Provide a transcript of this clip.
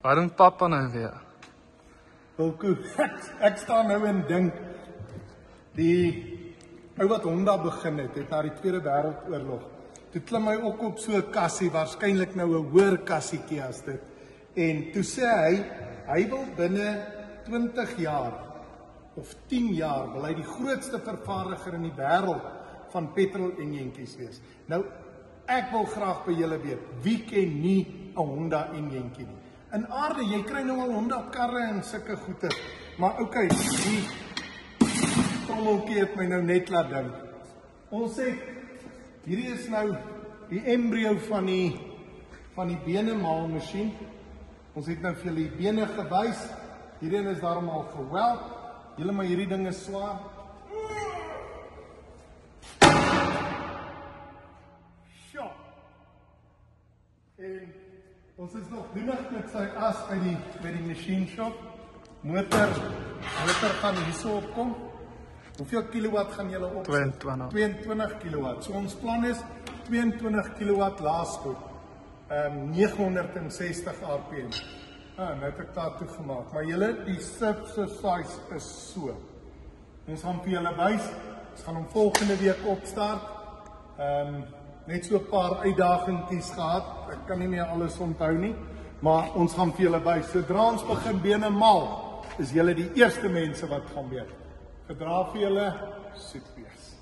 Waar doen papa nou weer? Wilko, ek staan nou en dink, die ou wat Honda begin het na die Tweede Wêreldoorlog, toe klim hy ook op so 'n kassie, waarskynlik nou 'n hoër kassietjie as dit, en toe sê hy wil binne 20 jaar, of 10 jaar, wil hy die grootste vervaardiger in die wêreld van petrol-enjintjies wees. Nou, ek wil graag by julle weet, wie ken nie 'n Honda enjintjie nie? In aarde, jy kry nou al Honda karre en sulke goede, maar okay, die trommeltjie het my nou net laat dink. Ons sê, hierdie is nou die embryo van die benemaalmasjien. Ons het nou vir julle die bene gewys. Hierdie is daarom al geweld. Julle, maar hierdie ding is swaar. Sjoe. En ons is nog doenig met sy as by die machine shop. Motor gaan hierso opkom. Hoeveel kilowatt gaan julle opsit? 22 kilowatt. So ons plan is 22 kilowatt laadspoed. 960 rpm. Nou het ek daartoe gemaak. Maar julle, die size is so. Ons gaan vir julle wys. Ons gaan hom volgende week opstart. Net so 'n paar uitdagingkies gehad. Ek kan nie meer alles onthou nie. Maar ons gaan vir julle wys. Sodra ons begin bene maal, is julle die eerste mense wat gaan weet. Gedra vir julle, soet wees.